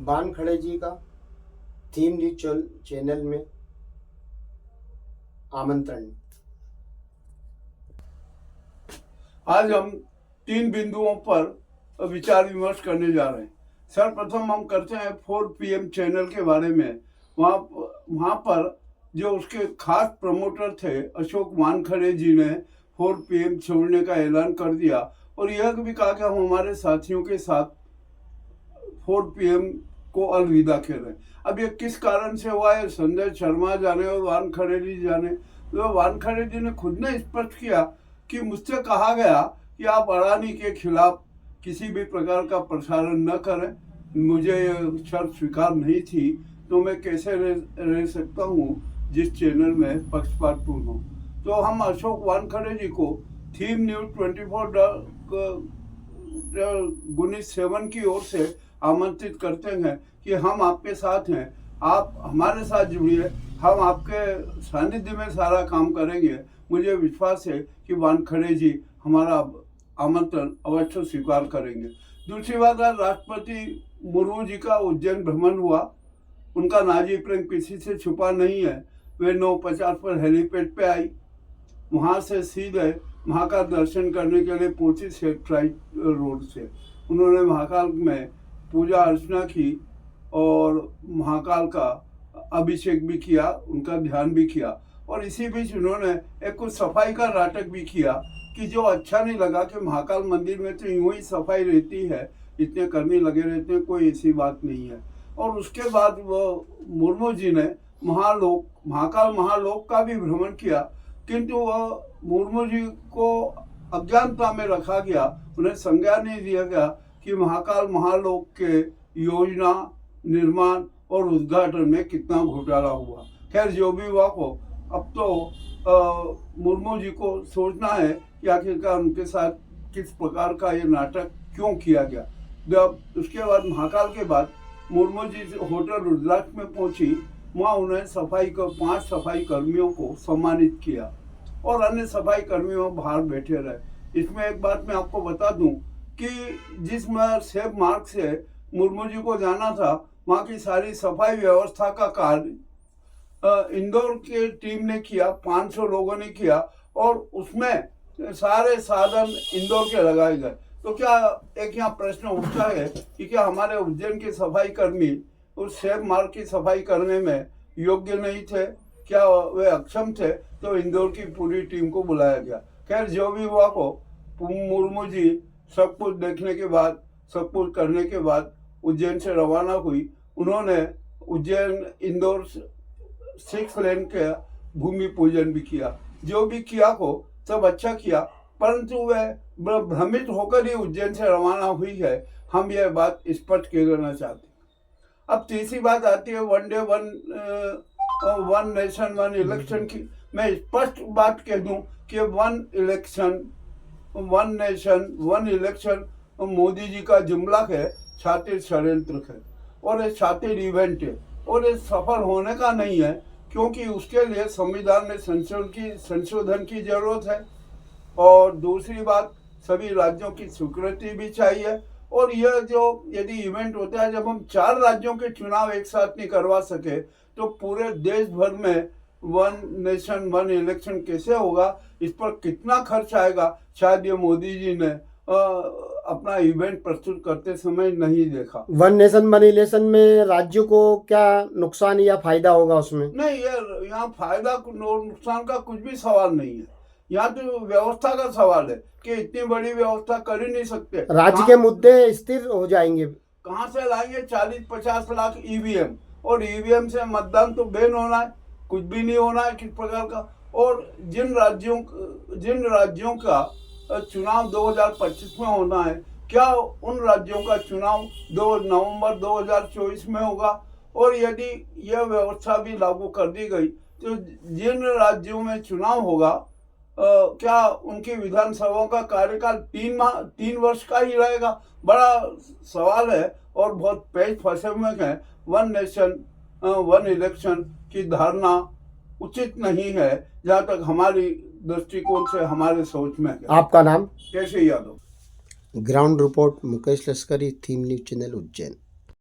वानखड़े जी का theme news channel में आमंत्रण। आज हम 3 बिंदुओं पर विचार विमर्श करने जा रहे हैं। सर्वप्रथम हम करते हैं 4 PM चैनल के बारे में। वहाँ पर जो उसके खास प्रमोटर थे अशोक वानखड़े जी ने 4 PM छोड़ने का ऐलान कर दिया और यह भी कहा कि हम हमारे साथियों के साथ 4 PM को अलविदा कह रहे हैं। अब ये किस कारण से हुआ है संजय शर्मा जाने और वानखड़े जी जाने। तो वानखड़े जी ने खुद ने स्पष्ट किया कि मुझसे कहा गया कि आप अडानी के खिलाफ किसी भी प्रकार का प्रसारण न करें। मुझे शर्त स्वीकार नहीं थी, तो मैं कैसे रह सकता हूँ जिस चैनल में पक्षपातपूर्ण हो। तो हम अशोक वानखड़े जी को थीम न्यूज 24/7 की ओर से आमंत्रित करते हैं कि हम आपके साथ हैं, आप हमारे साथ जुड़िए, हम आपके सानिध्य में सारा काम करेंगे। मुझे विश्वास है कि वानखड़े जी हमारा आमंत्रण अवश्य स्वीकार करेंगे। दूसरी बात, राष्ट्रपति मुर्मू जी का उज्जैन भ्रमण हुआ। उनका नाजी प्रेम किसी से छुपा नहीं है। वे 9:50 पर हेलीपैड पे आई, वहाँ से सीधे महाकाल दर्शन करने के लिए पहुंची सेक्ट्राइट रोड से। उन्होंने महाकाल में पूजा अर्चना की और महाकाल का अभिषेक भी किया, उनका ध्यान भी किया और इसी बीच उन्होंने एक कुछ सफाई का नाटक भी किया कि जो अच्छा नहीं लगा कि महाकाल मंदिर में तो यूं ही सफाई रहती है, इतने कर्मी लगे रहते हैं, कोई ऐसी बात नहीं है। और उसके बाद वो मुर्मू जी ने महाकाल महालोक का भी भ्रमण किया, किंतु वह मुर्मू जी को अज्ञानता में रखा गया। उन्हें संज्ञान नहीं दिया गया कि महाकाल महालोक के योजना, निर्माण और उद्घाटन में कितना घोटाला हुआ। खैर, जो भी हुआ को अब तो मुर्मू जी को सोचना है कि आखिरकार उनके साथ किस प्रकार का ये नाटक क्यों किया गया। जब उसके बाद महाकाल के बाद मुर्मू जी होटल रुद्राक्ष में पहुंची, वहाँ उन्हें 5 सफाई कर्मियों को सम्मानित किया और अन्य सफाई कर्मियों बाहर बैठे रहे। इसमें एक बात मैं आपको बता दूं कि जिस सेब मार्ग से मुर्मू जी को जाना था, वहाँ की सारी सफाई व्यवस्था का कार्य इंदौर की टीम ने किया, 500 लोगों ने किया और उसमें सारे साधन इंदौर के लगाए गए। तो क्या एक यहाँ प्रश्न उठता है कि क्या हमारे उज्जैन के सफाई कर्मी उस सेब मार्ग की सफाई करने में योग्य नहीं थे? क्या वे अक्षम थे? तो इंदौर की पूरी टीम को बुलाया गया। खैर, जो भी हुआ को मुर्मू जी सब कुछ देखने के बाद, सब कुछ करने के बाद उज्जैन से रवाना हुई। उन्होंने उज्जैन इंदौर 6 लेन के भूमि पूजन भी किया। जो भी किया को सब अच्छा किया, परंतु वह भ्रमित होकर ही उज्जैन से रवाना हुई है। हम यह बात स्पष्ट कह देना चाहते हैं। अब तीसरी बात आती है one day one nation one election की। मैं स्पष्ट बात कह दूं कि 1 election 1 nation 1 election Modi ji का जुमला है, शातिर षड्यंत्र है और ये शातिर इवेंट है और ये सफल होने का नहीं है, क्योंकि उसके लिए संविधान में संशोधन की जरूरत है। और दूसरी बात, सभी राज्यों की स्वीकृति भी चाहिए। और यह जो यदि इवेंट होता है, जब हम 4 राज्यों के चुनाव एक साथ नहीं करवा सके तो पूरे देश भर में 1 नेशन 1 इलेक्शन कैसे होगा? इस पर कितना खर्च आएगा, शायद ये मोदी जी ने अपना इवेंट प्रस्तुत करते समय नहीं देखा। 1 नेशन 1 इलेक्शन में राज्यों को क्या नुकसान या फायदा होगा उसमें? नहीं, ये यहाँ फायदा नुकसान का कुछ भी सवाल नहीं है। यहाँ तो व्यवस्था का सवाल है कि इतनी बड़ी व्यवस्था कर ही नहीं सकते। राज्य के मुद्दे स्थिर हो जाएंगे। कहाँ से लाएंगे 40-50 लाख ईवीएम? और ईवीएम से मतदान तो बैन होना है, कुछ भी नहीं होना है किस प्रकार का। और जिन राज्यों का चुनाव 2025 में होना है, क्या उन राज्यों का चुनाव 2 नवंबर 2024 में होगा? और यदि यह व्यवस्था भी लागू कर दी गई तो जिन राज्यों में चुनाव होगा, क्या उनकी विधानसभाओं का कार्यकाल 3 वर्ष का ही रहेगा? बड़ा सवाल है और बहुत पेच फंसे हुए हैं। 1 नेशन 1 इलेक्शन की धारणा उचित नहीं है, जहाँ तक हमारी दृष्टिकोण से, हमारे सोच में है। आपका नाम? कैसे यादव। ग्राउंड रिपोर्ट मुकेश लश्करी, थीम न्यूज चैनल उज्जैन।